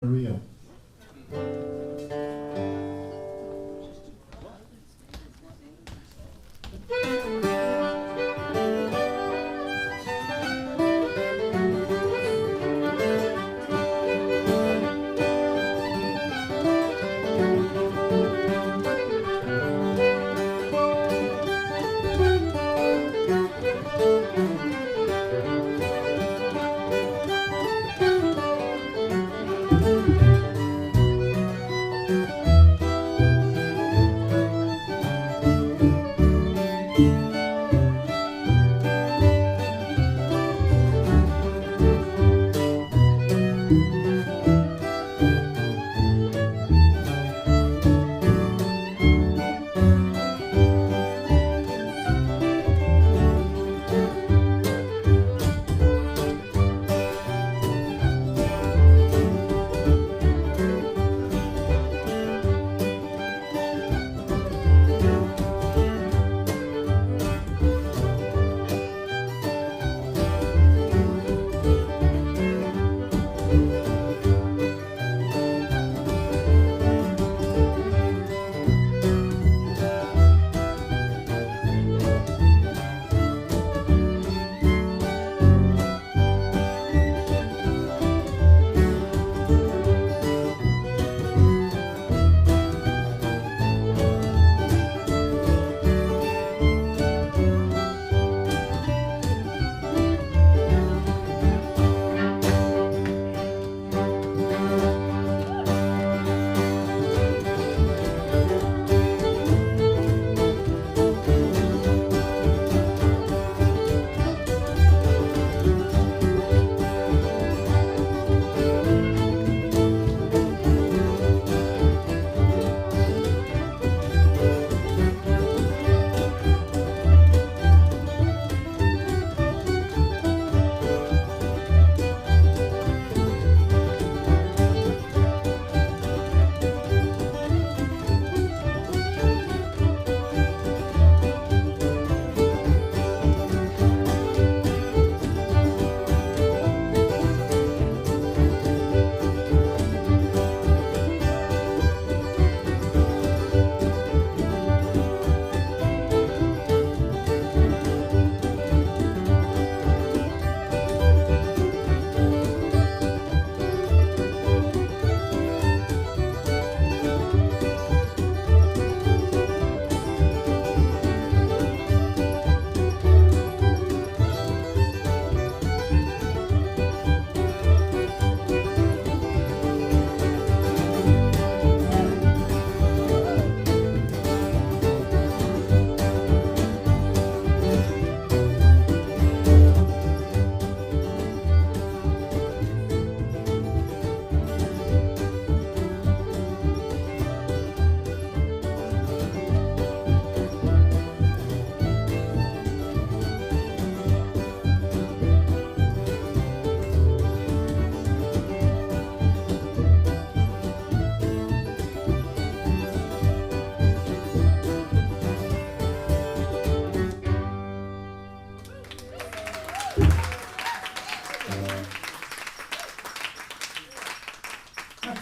Real.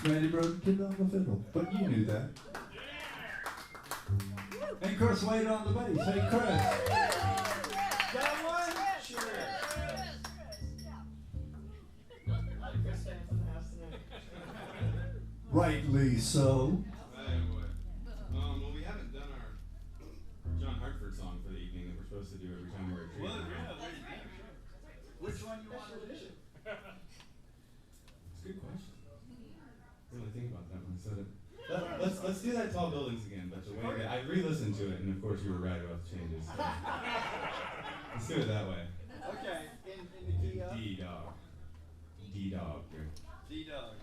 Randy Broden Kid on the fiddle, but you knew that. And Chris Wade on the bass. Hey, Chris. Got one? Sure. Chris stands in the house tonight. Rightly so. Well, we haven't done our John Hartford song for the evening that we're supposed to do every time we're at Well, treatment. yeah, which one you want to do? It's a good question. Really think about that when I said it. Let's do that tall buildings again, but the way that I re-listened to it, and of course you were right about the changes. So. Let's do it that way. Okay, in the key up. D-dog. D-dog. D-dog.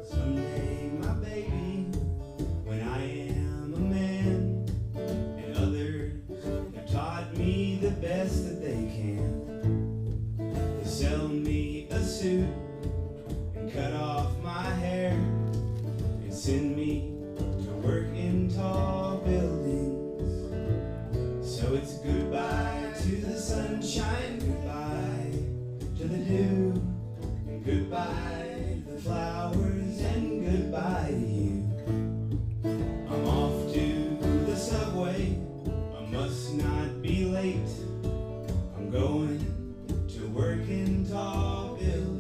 Someday send me to work in tall buildings. So it's goodbye to the sunshine, goodbye to the dew, and goodbye to the flowers, and goodbye to you. I'm off to the subway, I must not be late. I'm going to work in tall buildings.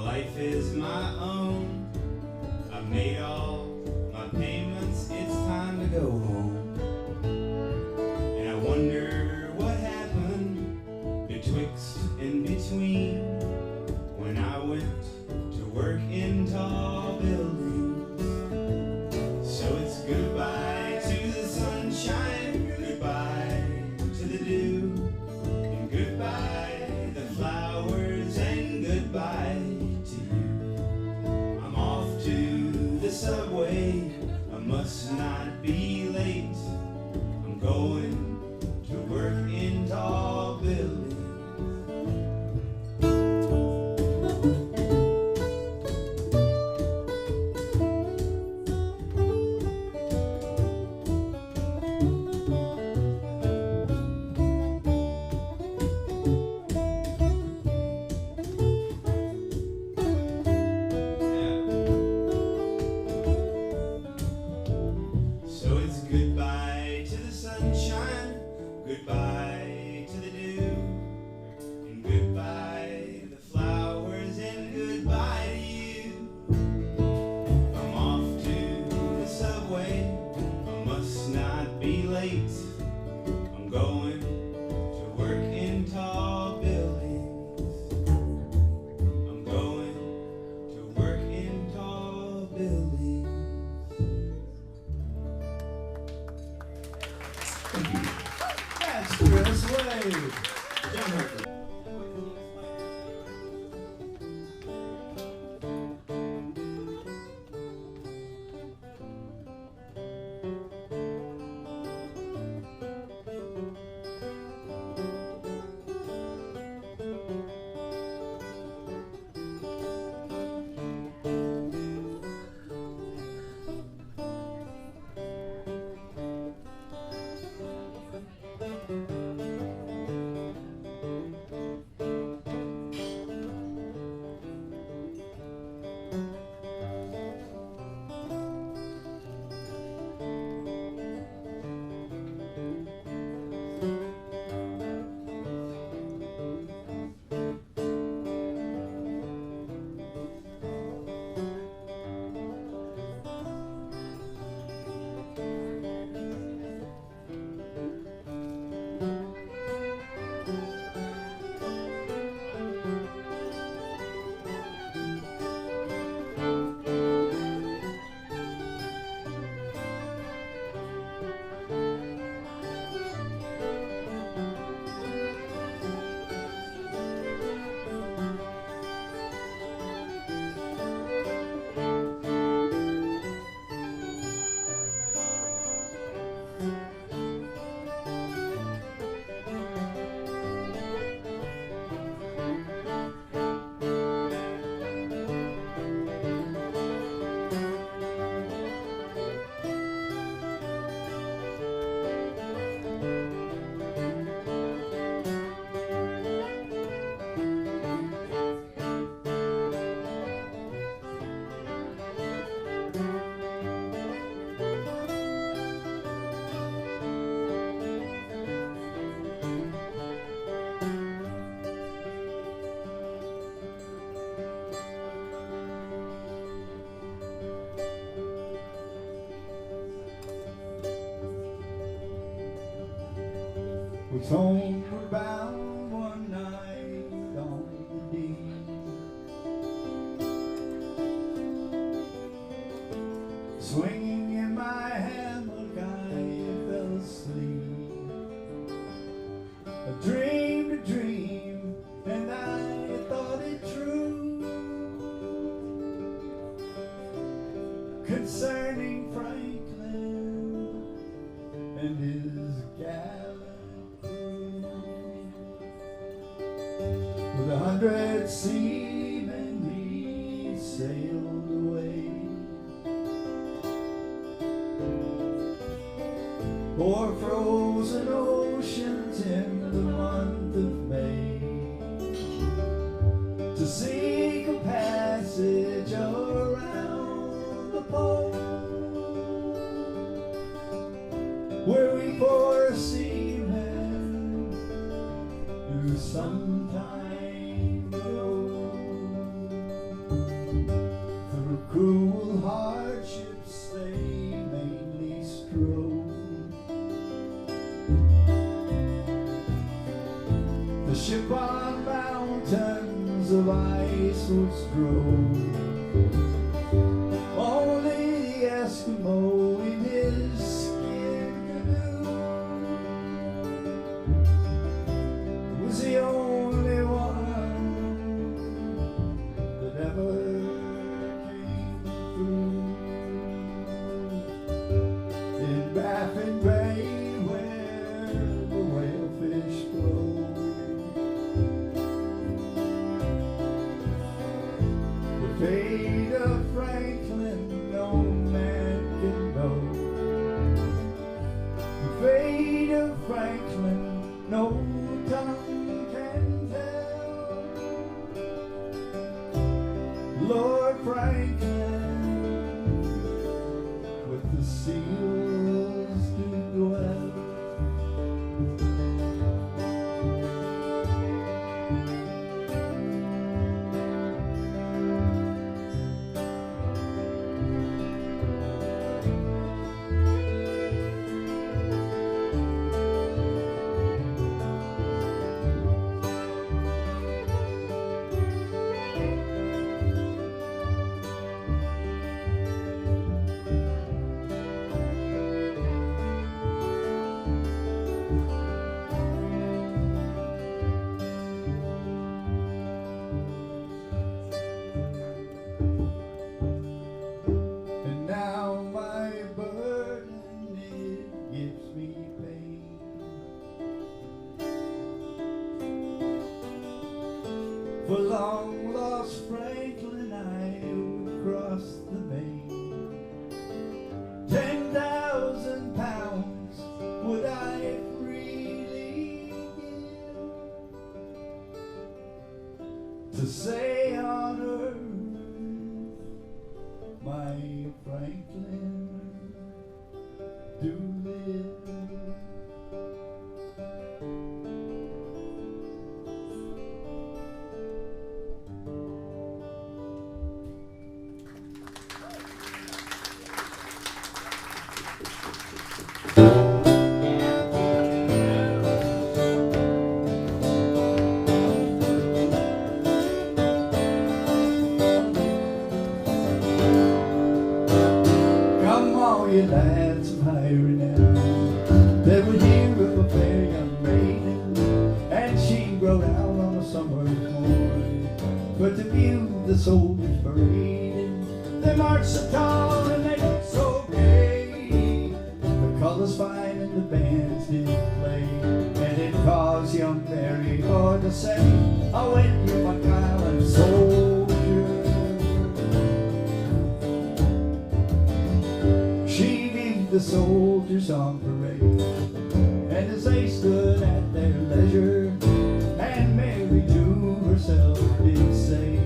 Life is my own. I've made all my payments, it's time to go home. And I wonder what happened betwixt and between when I went to work in tall buildings. So it's goodbye to the sunshine, goodbye to the dew, and goodbye to the flowers, and goodbye to you. I'm off to the subway, I must not be late. I'm going to work in tall buildings. So it's goodbye to the sunshine, goodbye to the dew, and goodbye to the flowers, and goodbye to you. I'm off to the subway, I must not be late. I'm going to work in tall buildings. I'm going to work in tall buildings. That's Chris Wade. John Harper. Was homeward bound one night on the deep, swinging in my hammock I and his gallant crew. With 100 seamen he sailed away o'er frozen oceans in the month of May to seek a passage around the pole, where we poor seamen do sometime go through cruel hardships. They mainly strove. The ship on mountains of ice was drove. Only the Eskimo in his skin canoe was the only one that ever came through. In Baffin Bay, where the whalefish flow, the fate of Franklin no man can know. The fate of Franklin no tongue can tell. Lord Franklin with the seals do dwell. For long lost Franklin I would cross the main. 10,000 pounds would I freely give to say on earth, my Franklin do live. You lads of high renown, they would hear of a fair young maiden, and she rode out on a summer's morn, for to view the soldiers parading. They marched so tall and they looked so gay, the colors fine and the bands did play, and it caused young Mary Lord to say, "I went you my gallant soldier." The soldiers on parade, and as they stood at their leisure, and Mary to herself did say,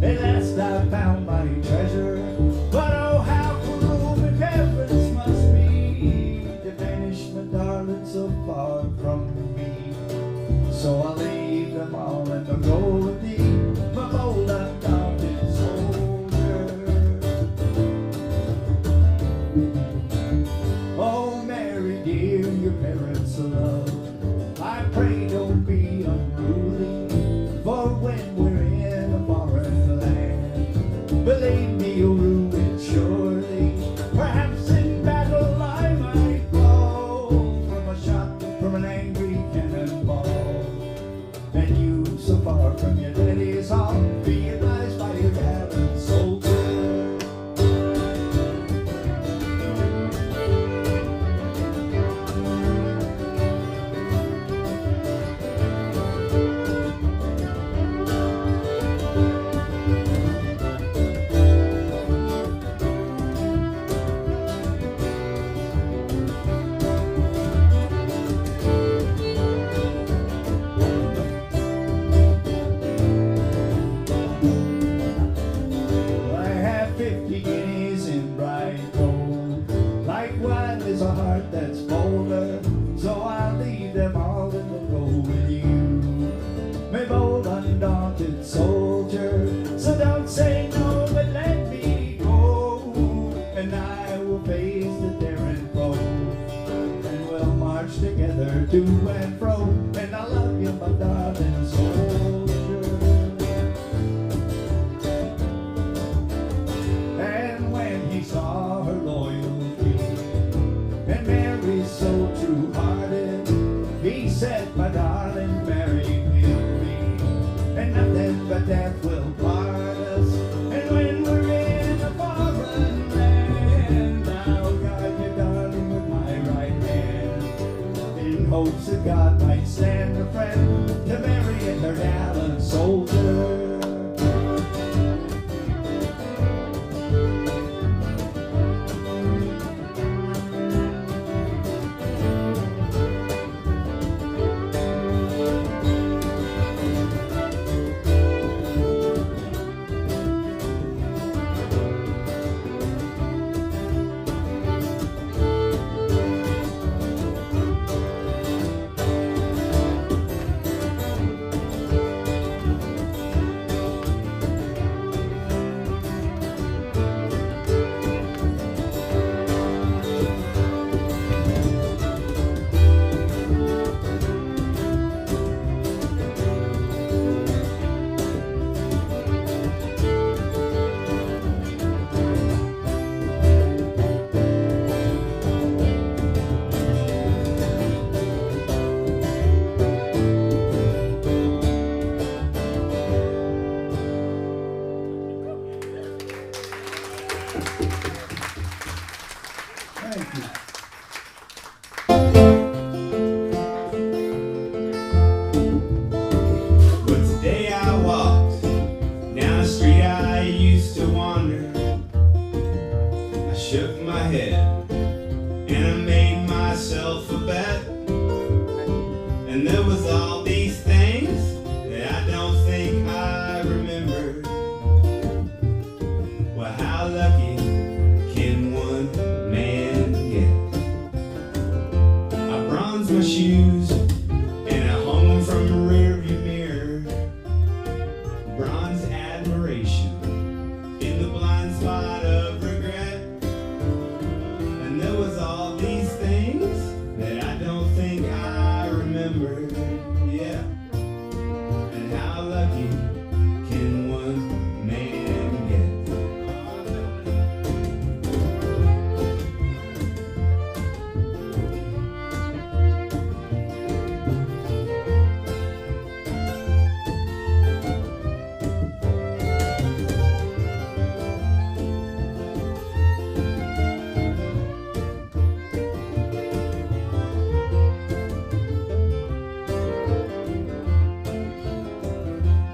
"At last I found my treasure, but oh how cruel the parents must be to banish my darling so far from me. So I leave them all and I'll go with thee, my bold undaunted soldier." Oh Mary dear, your parents love, I pray don't be unruly, for when we're in a foreign land, believe me you'll rue it surely. Perhaps in battle I might fall from a shot from an angry cannonball, and you so far from your daddy's home, be advised by your gallant soldier. together to and fro, and I love you, my darling soldier. And when he saw her loyalty and Mary so true-hearted, he said, my darling, marry me, and nothing but death will part us. And when we're in a foreign land, I'll guide you, darling, with my right hand, in hopes that God might send a friend to Mary and her gallant soldier. Thank you. But today I walked down a street I used to wander. I shook my head and I made myself a bet. And there was all these things that I don't think I remembered. Well, how lucky can one man get? I bronzed my shoes and I hung them from the rearview mirror. Bronze admiration in the blind spot of regret. And there was all these things that I don't think I remember. Yeah. And how lucky can one man get?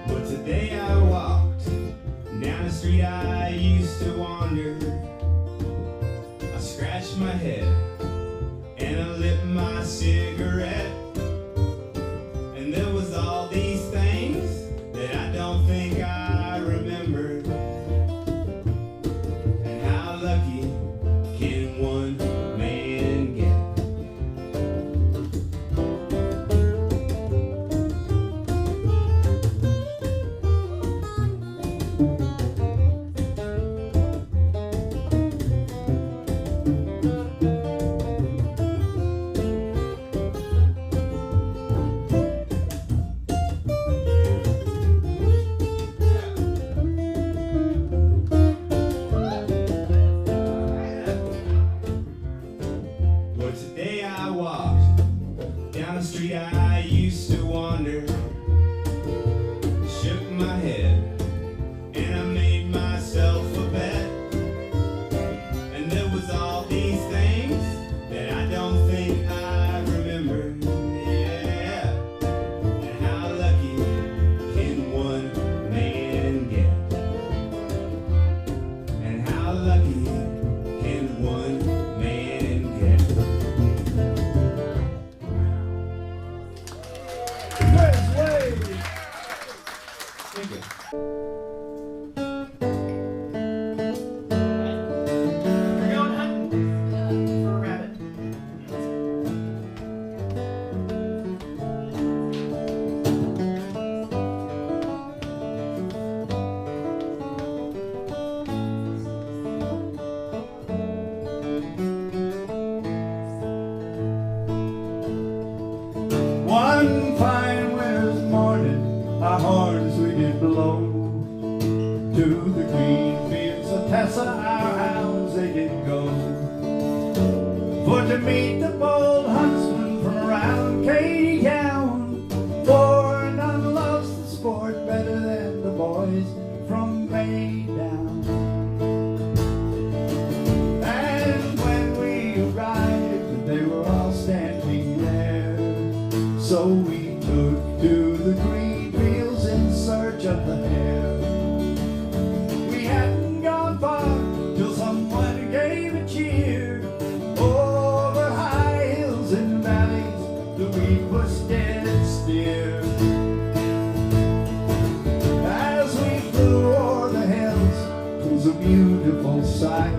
But today I walked down the street I used to wander. I scratched my head and I lit my cigarette. And there was all these things that I don't think I remembered. And how lucky can one man get? Well, today I walked down the street I used to wander. Shook my head and I made myself a bet. And there was all these things that I don't think I remember. Yeah. And how lucky can one man get? And how lucky can one man get? Praise of our hounds they did go, for to meet the bold huntsman from around Katy Town, for none loves the sport better than the boys from May down. And when we arrived, they were all standing there, so we took to the green fields in search of the hare. We hadn't gone far till someone gave a cheer. Over high hills and valleys, the wheat was dead steer. As we flew o'er the hills, it was a beautiful sight.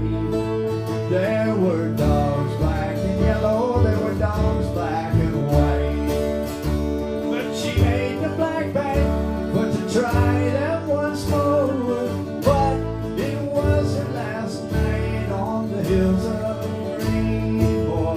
There were dogs black and yellow, there were dogs black and white. But she made the black bag for to try them once more. But it was her last night on the hills of Greenport.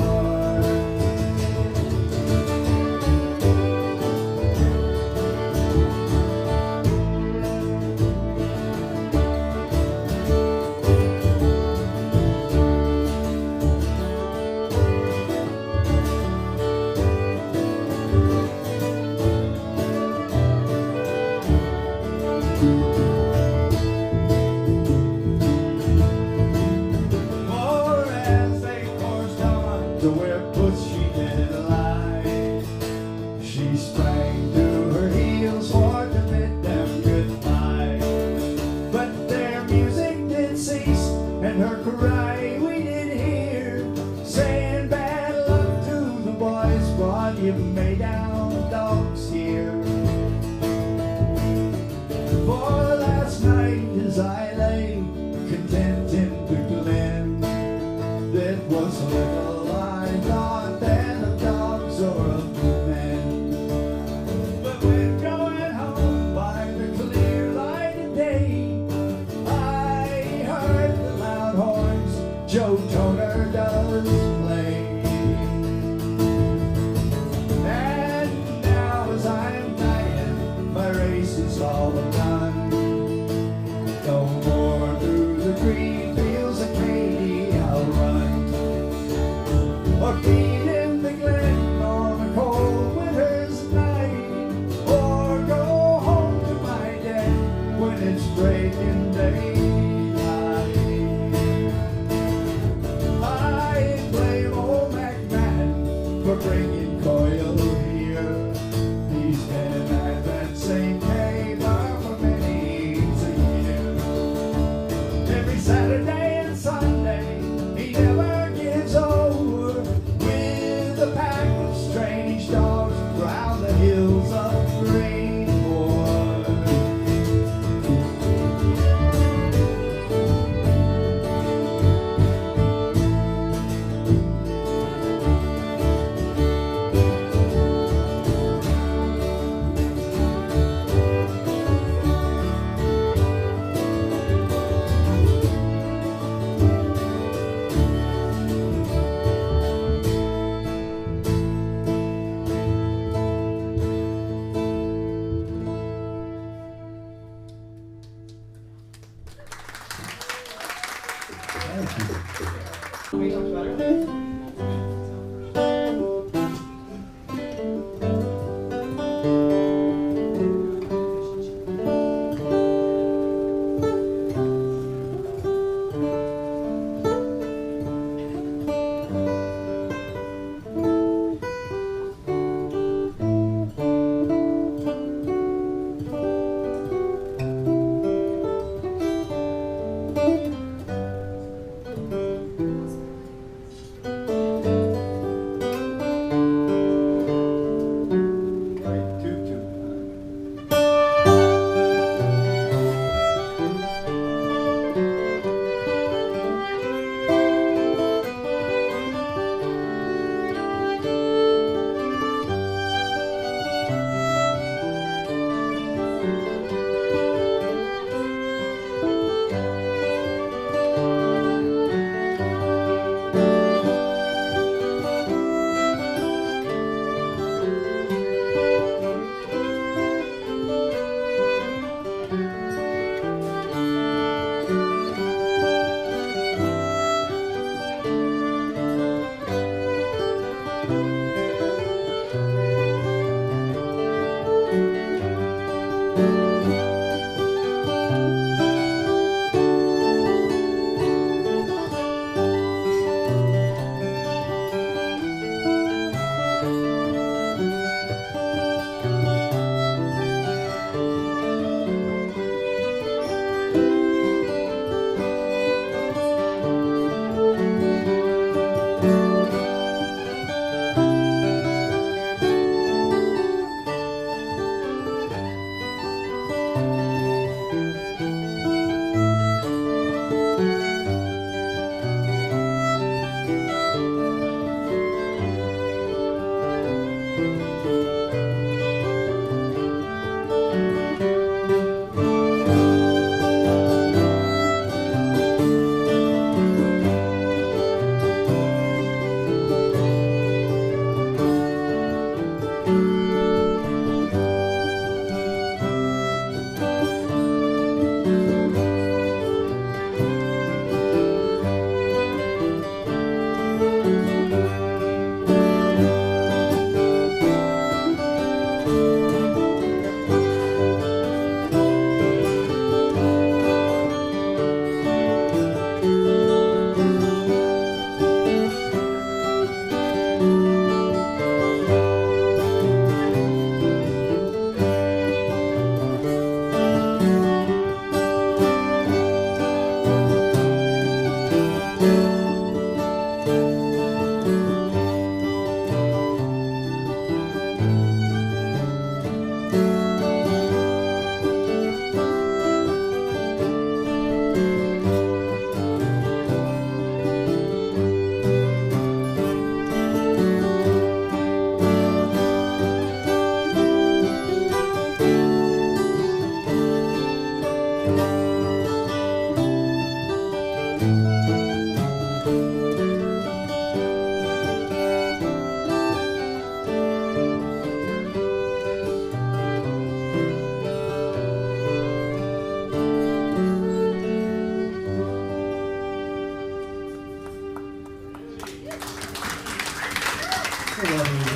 For as they coursed on to where Pussy did lie, she sprang to her heels for to bid them goodbye. But their music did cease, and her cry we did hear, saying bad luck to the boys, what you made down dogs here. For last night as I lay content in the glen, that was little I thought then of dogs or of men. But when going home by the clear light of day, I heard the loud horns Joe Toner does play. And now as I am dying, my race is all done. No more through the green fields of Katy I'll run, or feed in the glen on a cold winter's night, or go home to my den when it's breaking daylight. I blame old MacMahon for bringing Coyle here. He's been at that same table for many a year. Every Saturday and Sunday, he never gives over, with a pack of strange dogs round the hills of Greenport.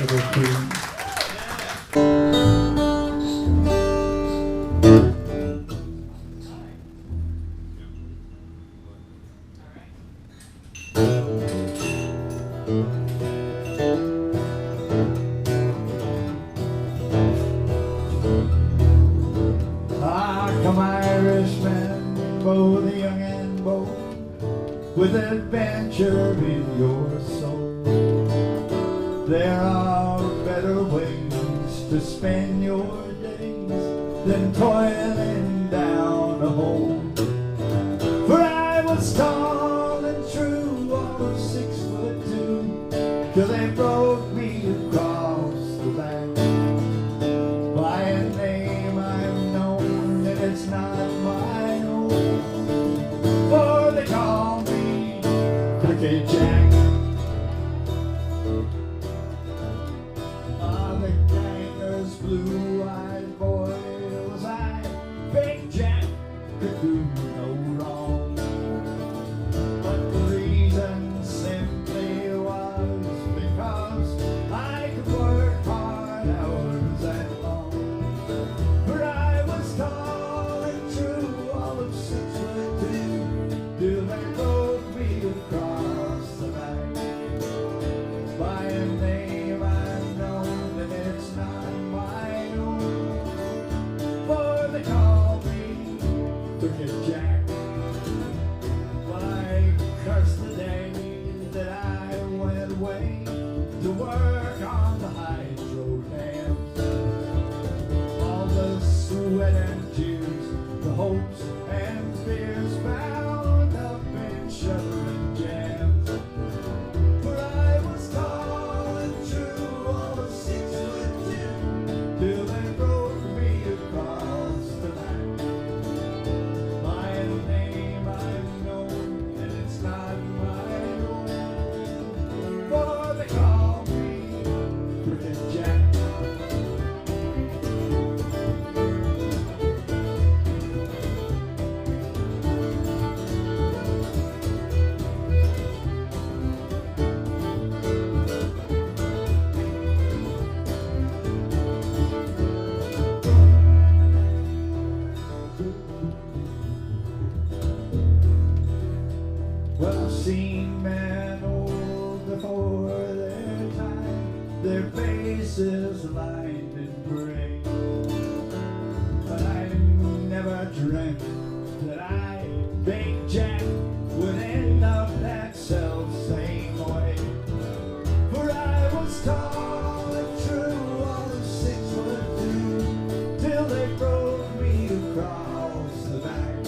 of her, please. Ah, come Irishmen, both young and bold, with adventure in your soul. There are better ways to spend your days than toiling down a hole. For I was tall and true, all of 6'2", till they broke me across the back. By a name I'm known, and it's not my own, for they call me Crooked Jack. The ganger's blue-eyed boy was I. Big Jack could do no wrong, but the reason simply was because I could work hard hours and long. For I was tall and true, all of 6'2", till they broke me across the back. By a name I'm known, and it's not my own, for they call me Crooked Jack. But I curse the day that I went away to work on the hydro dams. All the sweat and tears, the hopes and fears bound up in shuddering jams. For I was tall and true, all of 6'2", till they broke me across the back. My name I'm known, and it's not my own, for they call me Crooked Jack. Well, I've seen men old before their time, their faces lined in gray, but I never dreamt that I, Big Jack, would end up that self-same way. For I was tall and true, all of 6'2", till they broke me across the back.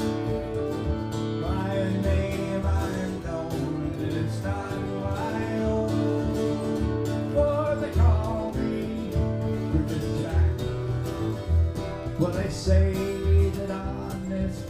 By a name I'm known, and it's not my own, for they call me Crooked Jack. Well, they say that honest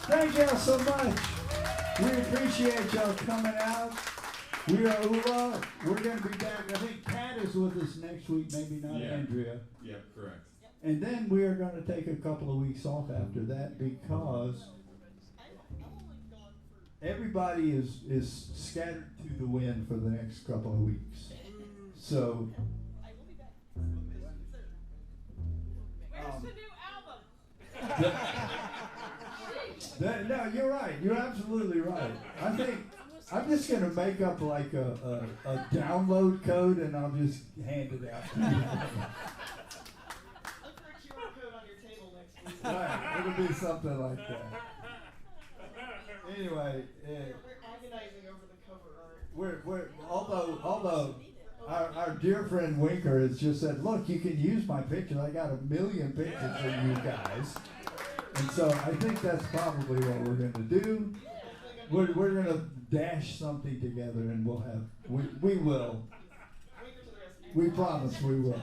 Thank y'all so much. We appreciate y'all coming out. We are Ulla. We're going to be back. I think Pat is with us next week, maybe not Andrea. Yep, correct. And then we are going to take a couple of weeks off after that because everybody is scattered to the wind for the next couple of weeks. So. Where's the new album? No, you're right. You're absolutely right. I think I'm just going to make up like a download code and I'll just hand it out to you. Look for a QR code on your table next week. Right, it'll be something like that. Anyway, We're agonizing over the cover art. although our dear friend Winker has just said, look, you can use my pictures. I got 1 million pictures of you guys. And so I think that's probably what we're going to do. We're going to dash something together and we'll have, we will. We promise we will.